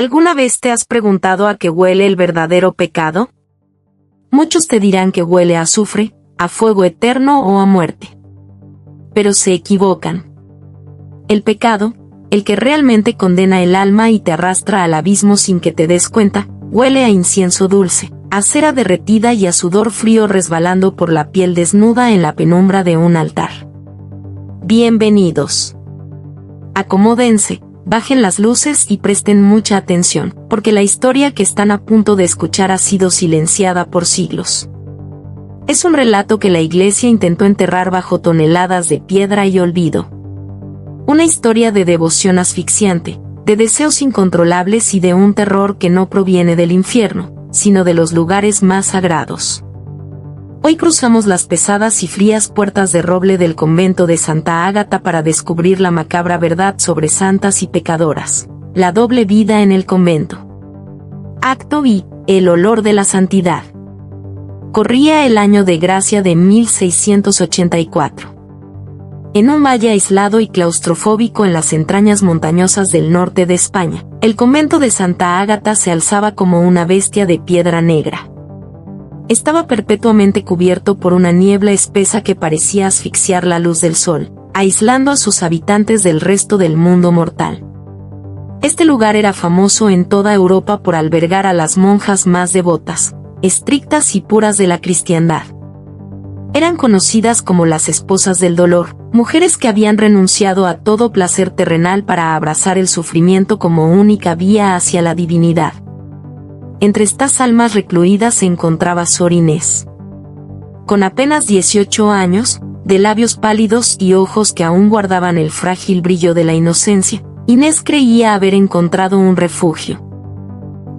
¿Alguna vez te has preguntado a qué huele el verdadero pecado? Muchos te dirán que huele a azufre, a fuego eterno o a muerte. Pero se equivocan. El pecado, el que realmente condena el alma y te arrastra al abismo sin que te des cuenta, huele a incienso dulce, a cera derretida y a sudor frío resbalando por la piel desnuda en la penumbra de un altar. Bienvenidos. Acomódense, bajen las luces y presten mucha atención, porque la historia que están a punto de escuchar ha sido silenciada por siglos. Es un relato que la Iglesia intentó enterrar bajo toneladas de piedra y olvido. Una historia de devoción asfixiante, de deseos incontrolables y de un terror que no proviene del infierno, sino de los lugares más sagrados. Hoy cruzamos las pesadas y frías puertas de roble del convento de Santa Ágata para descubrir la macabra verdad sobre santas y pecadoras, la doble vida en el convento. Acto I, el olor de la santidad. Corría el año de gracia de 1684. En un valle aislado y claustrofóbico en las entrañas montañosas del norte de España, el convento de Santa Ágata se alzaba como una bestia de piedra negra. Estaba perpetuamente cubierto por una niebla espesa que parecía asfixiar la luz del sol, aislando a sus habitantes del resto del mundo mortal. Este lugar era famoso en toda Europa por albergar a las monjas más devotas, estrictas y puras de la cristiandad. Eran conocidas como las esposas del dolor, mujeres que habían renunciado a todo placer terrenal para abrazar el sufrimiento como única vía hacia la divinidad. Entre estas almas recluidas se encontraba Sor Inés. Con apenas 18 años, de labios pálidos y ojos que aún guardaban el frágil brillo de la inocencia, Inés creía haber encontrado un refugio.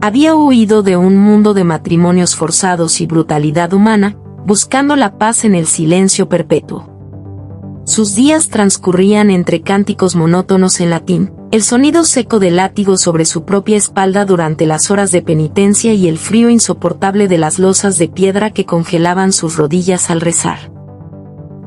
Había huido de un mundo de matrimonios forzados y brutalidad humana, buscando la paz en el silencio perpetuo. Sus días transcurrían entre cánticos monótonos en latín, el sonido seco del látigo sobre su propia espalda durante las horas de penitencia y el frío insoportable de las losas de piedra que congelaban sus rodillas al rezar.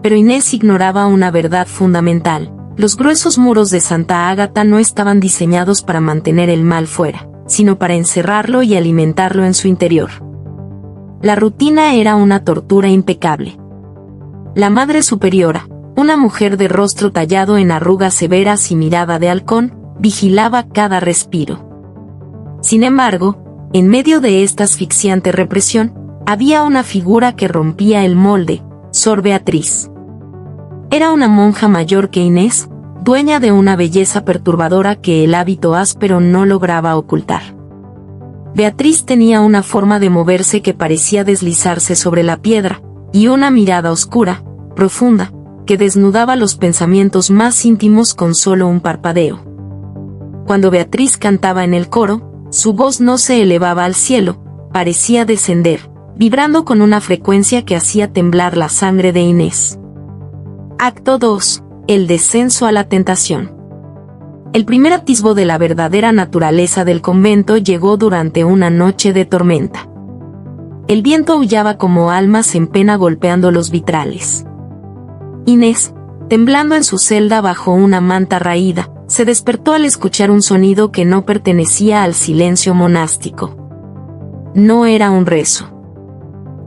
Pero Inés ignoraba una verdad fundamental: los gruesos muros de Santa Ágata no estaban diseñados para mantener el mal fuera, sino para encerrarlo y alimentarlo en su interior. La rutina era una tortura impecable. La Madre Superiora, una mujer de rostro tallado en arrugas severas y mirada de halcón, vigilaba cada respiro. Sin embargo, en medio de esta asfixiante represión, había una figura que rompía el molde: Sor Beatriz. Era una monja mayor que Inés, dueña de una belleza perturbadora que el hábito áspero no lograba ocultar. Beatriz tenía una forma de moverse que parecía deslizarse sobre la piedra, y una mirada oscura, profunda, que desnudaba los pensamientos más íntimos con solo un parpadeo. Cuando Beatriz cantaba en el coro, su voz no se elevaba al cielo, parecía descender, vibrando con una frecuencia que hacía temblar la sangre de Inés. Acto II. El descenso a la tentación. El primer atisbo de la verdadera naturaleza del convento llegó durante una noche de tormenta. El viento aullaba como almas en pena golpeando los vitrales. Inés, temblando en su celda bajo una manta raída, se despertó al escuchar un sonido que no pertenecía al silencio monástico. No era un rezo.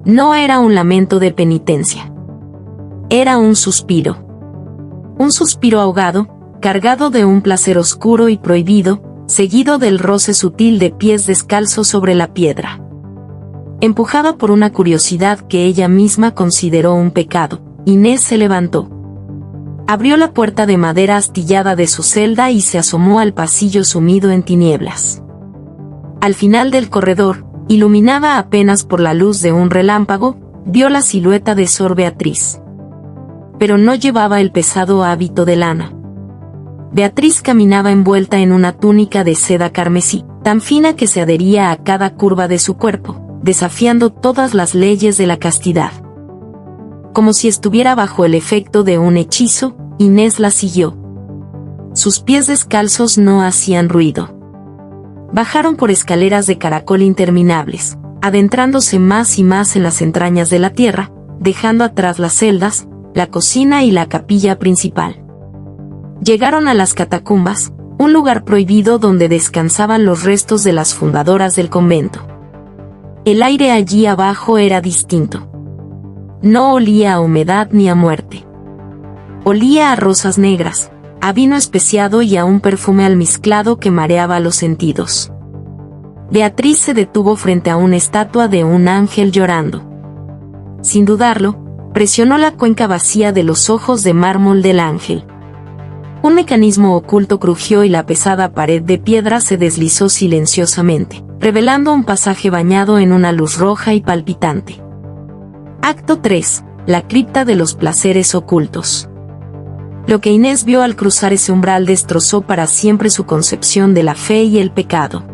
No era un lamento de penitencia. Era un suspiro. Un suspiro ahogado, cargado de un placer oscuro y prohibido, seguido del roce sutil de pies descalzos sobre la piedra. Empujada por una curiosidad que ella misma consideró un pecado, Inés se levantó. Abrió la puerta de madera astillada de su celda y se asomó al pasillo sumido en tinieblas. Al final del corredor, iluminada apenas por la luz de un relámpago, vio la silueta de Sor Beatriz. Pero no llevaba el pesado hábito de lana. Beatriz caminaba envuelta en una túnica de seda carmesí, tan fina que se adhería a cada curva de su cuerpo, desafiando todas las leyes de la castidad. Como si estuviera bajo el efecto de un hechizo, Inés la siguió. Sus pies descalzos no hacían ruido. Bajaron por escaleras de caracol interminables, adentrándose más y más en las entrañas de la tierra, dejando atrás las celdas, la cocina y la capilla principal. Llegaron a las catacumbas, un lugar prohibido donde descansaban los restos de las fundadoras del convento. El aire allí abajo era distinto. No olía a humedad ni a muerte. Olía a rosas negras, a vino especiado y a un perfume almizclado que mareaba los sentidos. Beatriz se detuvo frente a una estatua de un ángel llorando. Sin dudarlo, presionó la cuenca vacía de los ojos de mármol del ángel. Un mecanismo oculto crujió y la pesada pared de piedra se deslizó silenciosamente, revelando un pasaje bañado en una luz roja y palpitante. Acto 3. La cripta de los placeres ocultos. Lo que Inés vio al cruzar ese umbral destrozó para siempre su concepción de la fe y el pecado.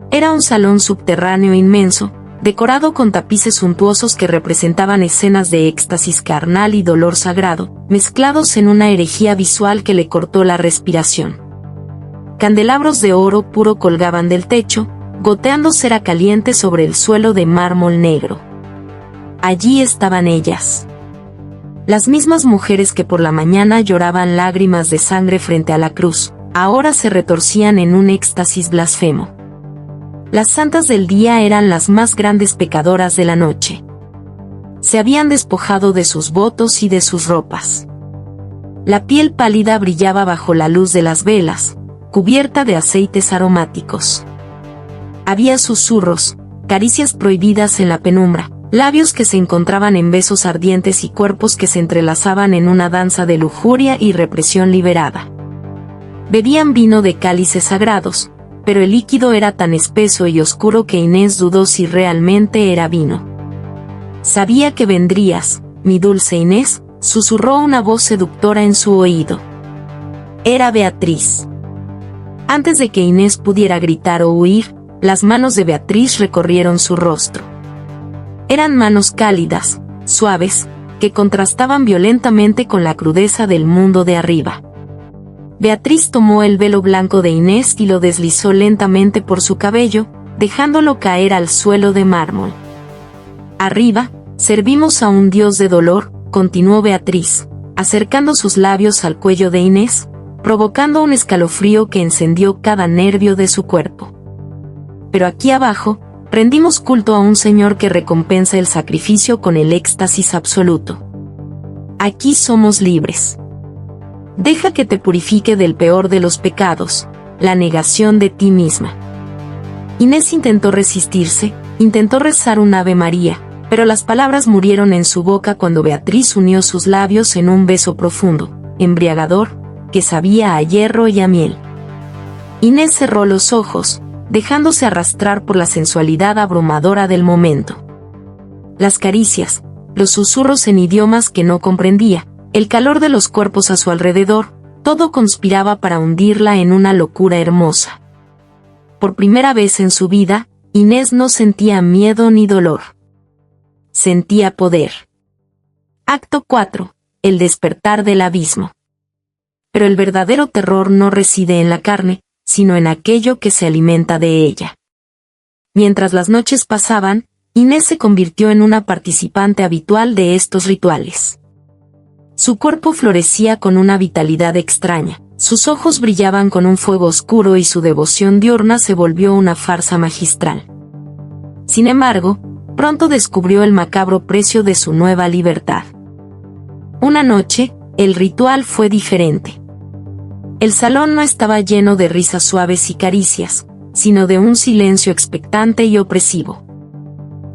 Era un salón subterráneo inmenso, decorado con tapices suntuosos que representaban escenas de éxtasis carnal y dolor sagrado, mezclados en una herejía visual que le cortó la respiración. Candelabros de oro puro colgaban del techo, goteando cera caliente sobre el suelo de mármol negro. Allí estaban ellas. Las mismas mujeres que por la mañana lloraban lágrimas de sangre frente a la cruz, ahora se retorcían en un éxtasis blasfemo. Las santas del día eran las más grandes pecadoras de la noche. Se habían despojado de sus votos y de sus ropas. La piel pálida brillaba bajo la luz de las velas, cubierta de aceites aromáticos. Había susurros, caricias prohibidas en la penumbra, labios que se encontraban en besos ardientes y cuerpos que se entrelazaban en una danza de lujuria y represión liberada. Bebían vino de cálices sagrados, pero el líquido era tan espeso y oscuro que Inés dudó si realmente era vino. «Sabía que vendrías, mi dulce Inés», susurró una voz seductora en su oído. Era Beatriz. Antes de que Inés pudiera gritar o huir, las manos de Beatriz recorrieron su rostro. Eran manos cálidas, suaves, que contrastaban violentamente con la crudeza del mundo de arriba. Beatriz tomó el velo blanco de Inés y lo deslizó lentamente por su cabello, dejándolo caer al suelo de mármol. «Arriba, servimos a un dios de dolor», continuó Beatriz, acercando sus labios al cuello de Inés, provocando un escalofrío que encendió cada nervio de su cuerpo. «Pero aquí abajo, rendimos culto a un Señor que recompensa el sacrificio con el éxtasis absoluto. Aquí somos libres. Deja que te purifique del peor de los pecados, la negación de ti misma». Inés intentó resistirse, intentó rezar un Ave María, pero las palabras murieron en su boca cuando Beatriz unió sus labios en un beso profundo, embriagador, que sabía a hierro y a miel. Inés cerró los ojos, dejándose arrastrar por la sensualidad abrumadora del momento. Las caricias, los susurros en idiomas que no comprendía, el calor de los cuerpos a su alrededor, todo conspiraba para hundirla en una locura hermosa. Por primera vez en su vida, Inés no sentía miedo ni dolor. Sentía poder. Acto 4. El despertar del abismo. Pero el verdadero terror no reside en la carne, sino en aquello que se alimenta de ella. Mientras las noches pasaban, Inés se convirtió en una participante habitual de estos rituales. Su cuerpo florecía con una vitalidad extraña, sus ojos brillaban con un fuego oscuro y su devoción diurna se volvió una farsa magistral. Sin embargo, pronto descubrió el macabro precio de su nueva libertad. Una noche, el ritual fue diferente. El salón no estaba lleno de risas suaves y caricias, sino de un silencio expectante y opresivo.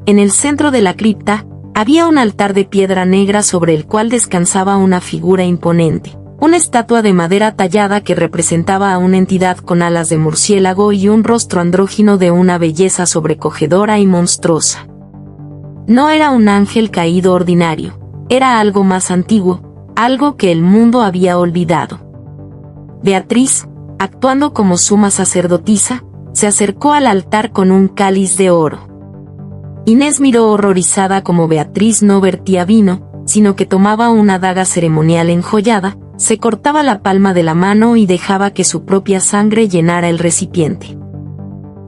En el centro de la cripta, había un altar de piedra negra sobre el cual descansaba una figura imponente, una estatua de madera tallada que representaba a una entidad con alas de murciélago y un rostro andrógino de una belleza sobrecogedora y monstruosa. No era un ángel caído ordinario, era algo más antiguo, algo que el mundo había olvidado. Beatriz, actuando como suma sacerdotisa, se acercó al altar con un cáliz de oro. Inés miró horrorizada como Beatriz no vertía vino, sino que tomaba una daga ceremonial enjollada, se cortaba la palma de la mano y dejaba que su propia sangre llenara el recipiente.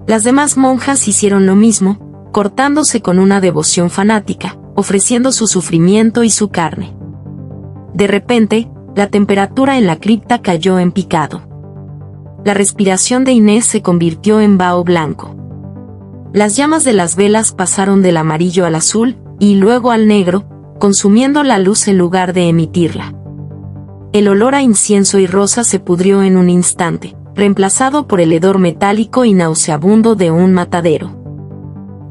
Las demás monjas hicieron lo mismo, cortándose con una devoción fanática, ofreciendo su sufrimiento y su carne. De repente, la temperatura en la cripta cayó en picado. La respiración de Inés se convirtió en vaho blanco. Las llamas de las velas pasaron del amarillo al azul, y luego al negro, consumiendo la luz en lugar de emitirla. El olor a incienso y rosa se pudrió en un instante, reemplazado por el hedor metálico y nauseabundo de un matadero.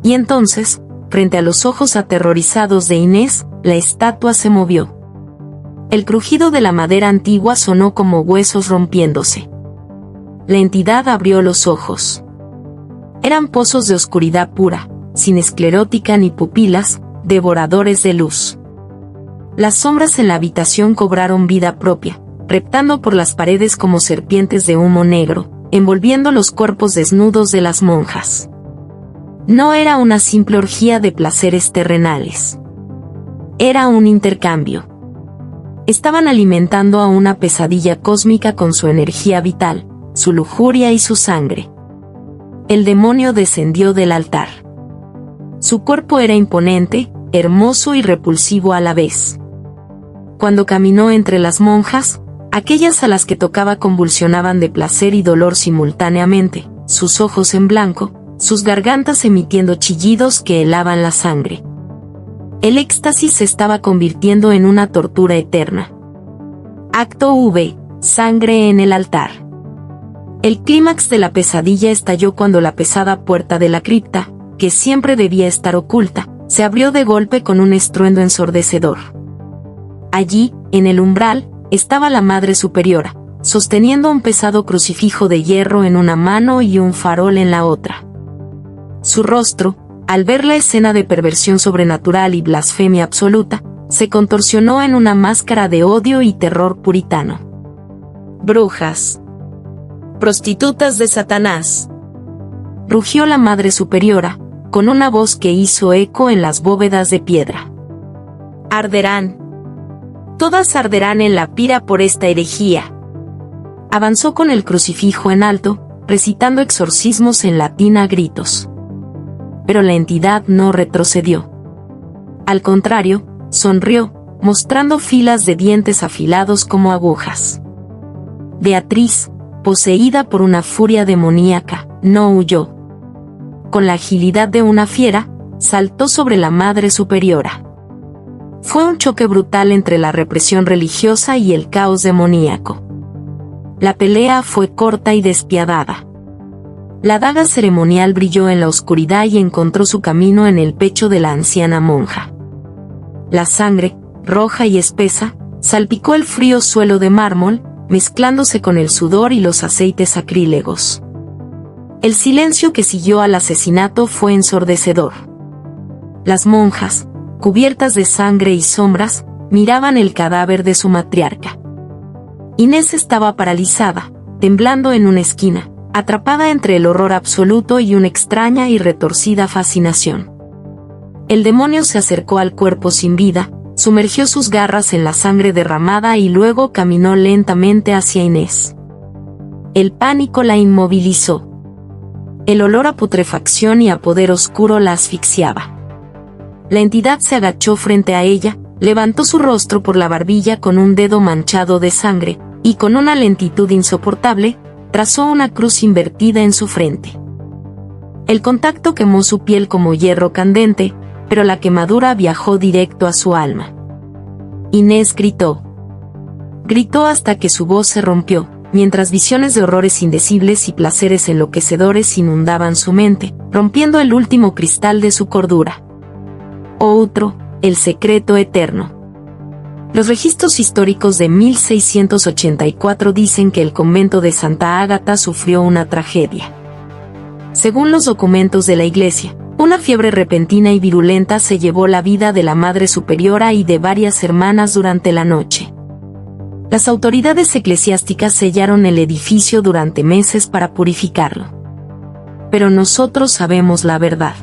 Y entonces, frente a los ojos aterrorizados de Inés, la estatua se movió. El crujido de la madera antigua sonó como huesos rompiéndose. La entidad abrió los ojos. Eran pozos de oscuridad pura, sin esclerótica ni pupilas, devoradores de luz. Las sombras en la habitación cobraron vida propia, reptando por las paredes como serpientes de humo negro, envolviendo los cuerpos desnudos de las monjas. No era una simple orgía de placeres terrenales. Era un intercambio. Estaban alimentando a una pesadilla cósmica con su energía vital, su lujuria y su sangre. El demonio descendió del altar. Su cuerpo era imponente, hermoso y repulsivo a la vez. Cuando caminó entre las monjas, aquellas a las que tocaba convulsionaban de placer y dolor simultáneamente, sus ojos en blanco, sus gargantas emitiendo chillidos que helaban la sangre. El éxtasis se estaba convirtiendo en una tortura eterna. Acto V. Sangre en el altar. El clímax de la pesadilla estalló cuando la pesada puerta de la cripta, que siempre debía estar oculta, se abrió de golpe con un estruendo ensordecedor. Allí, en el umbral, estaba la Madre Superiora, sosteniendo un pesado crucifijo de hierro en una mano y un farol en la otra. Su rostro, al ver la escena de perversión sobrenatural y blasfemia absoluta, se contorsionó en una máscara de odio y terror puritano. «Brujas. Prostitutas de Satanás», rugió la Madre Superiora, con una voz que hizo eco en las bóvedas de piedra. «Arderán. Todas arderán en la pira por esta herejía». Avanzó con el crucifijo en alto, recitando exorcismos en latín a gritos. Pero la entidad no retrocedió. Al contrario, sonrió, mostrando filas de dientes afilados como agujas. Beatriz, poseída por una furia demoníaca, no huyó. Con la agilidad de una fiera, saltó sobre la Madre Superiora. Fue un choque brutal entre la represión religiosa y el caos demoníaco. La pelea fue corta y despiadada. La daga ceremonial brilló en la oscuridad y encontró su camino en el pecho de la anciana monja. La sangre, roja y espesa, salpicó el frío suelo de mármol, mezclándose con el sudor y los aceites sacrílegos. El silencio que siguió al asesinato fue ensordecedor. Las monjas, cubiertas de sangre y sombras, miraban el cadáver de su matriarca. Inés estaba paralizada, temblando en una esquina, atrapada entre el horror absoluto y una extraña y retorcida fascinación. El demonio se acercó al cuerpo sin vida, sumergió sus garras en la sangre derramada y luego caminó lentamente hacia Inés. El pánico la inmovilizó. El olor a putrefacción y a poder oscuro la asfixiaba. La entidad se agachó frente a ella, levantó su rostro por la barbilla con un dedo manchado de sangre, y con una lentitud insoportable, trazó una cruz invertida en su frente. El contacto quemó su piel como hierro candente, pero la quemadura viajó directo a su alma. Inés gritó. Gritó hasta que su voz se rompió, mientras visiones de horrores indecibles y placeres enloquecedores inundaban su mente, rompiendo el último cristal de su cordura. Outro, el secreto eterno. Los registros históricos de 1684 dicen que el convento de Santa Ágata sufrió una tragedia. Según los documentos de la iglesia, una fiebre repentina y virulenta se llevó la vida de la Madre Superiora y de varias hermanas durante la noche. Las autoridades eclesiásticas sellaron el edificio durante meses para purificarlo. Pero nosotros sabemos la verdad.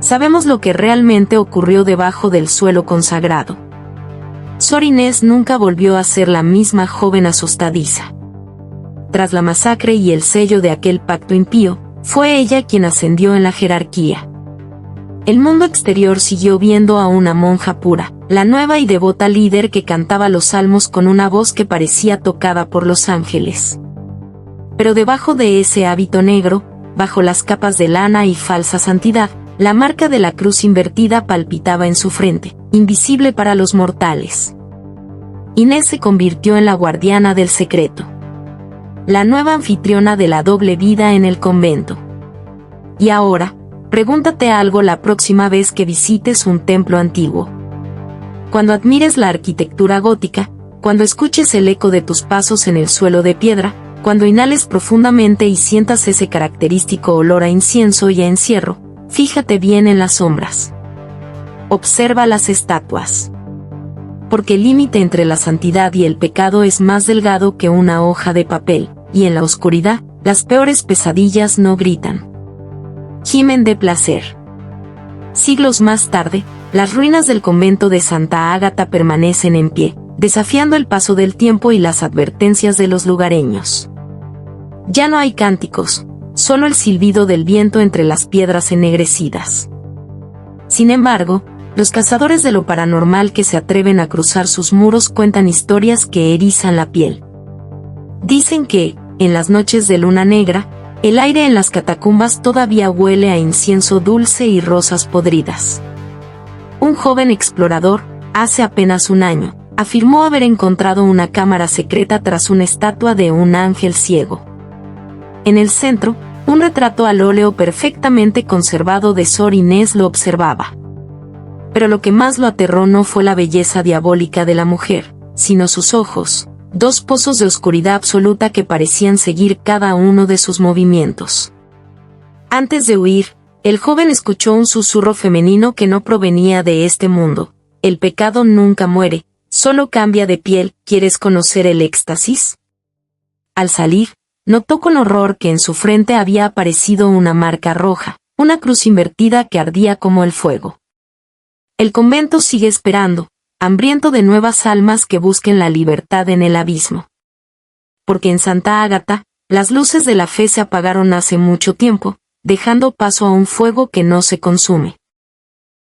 Sabemos lo que realmente ocurrió debajo del suelo consagrado. Sor Inés nunca volvió a ser la misma joven asustadiza. Tras la masacre y el sello de aquel pacto impío, fue ella quien ascendió en la jerarquía. El mundo exterior siguió viendo a una monja pura, la nueva y devota líder que cantaba los salmos con una voz que parecía tocada por los ángeles. Pero debajo de ese hábito negro, bajo las capas de lana y falsa santidad, la marca de la cruz invertida palpitaba en su frente, invisible para los mortales. Inés se convirtió en la guardiana del secreto, la nueva anfitriona de la doble vida en el convento. Y ahora, pregúntate algo la próxima vez que visites un templo antiguo. Cuando admires la arquitectura gótica, cuando escuches el eco de tus pasos en el suelo de piedra, cuando inhales profundamente y sientas ese característico olor a incienso y a encierro, fíjate bien en las sombras. Observa las estatuas. Porque el límite entre la santidad y el pecado es más delgado que una hoja de papel, y en la oscuridad, las peores pesadillas no gritan. Gimen de placer. Siglos más tarde, las ruinas del convento de Santa Ágata permanecen en pie, desafiando el paso del tiempo y las advertencias de los lugareños. Ya no hay cánticos, solo el silbido del viento entre las piedras ennegrecidas. Sin embargo, los cazadores de lo paranormal que se atreven a cruzar sus muros cuentan historias que erizan la piel. Dicen que, en las noches de luna negra, el aire en las catacumbas todavía huele a incienso dulce y rosas podridas. Un joven explorador, hace apenas un año, afirmó haber encontrado una cámara secreta tras una estatua de un ángel ciego. En el centro, un retrato al óleo perfectamente conservado de Sor Inés lo observaba. Pero lo que más lo aterró no fue la belleza diabólica de la mujer, sino sus ojos, dos pozos de oscuridad absoluta que parecían seguir cada uno de sus movimientos. Antes de huir, el joven escuchó un susurro femenino que no provenía de este mundo: el pecado nunca muere, solo cambia de piel. ¿Quieres conocer el éxtasis? Al salir, notó con horror que en su frente había aparecido una marca roja, una cruz invertida que ardía como el fuego. El convento sigue esperando, hambriento de nuevas almas que busquen la libertad en el abismo. Porque en Santa Ágata, las luces de la fe se apagaron hace mucho tiempo, dejando paso a un fuego que no se consume.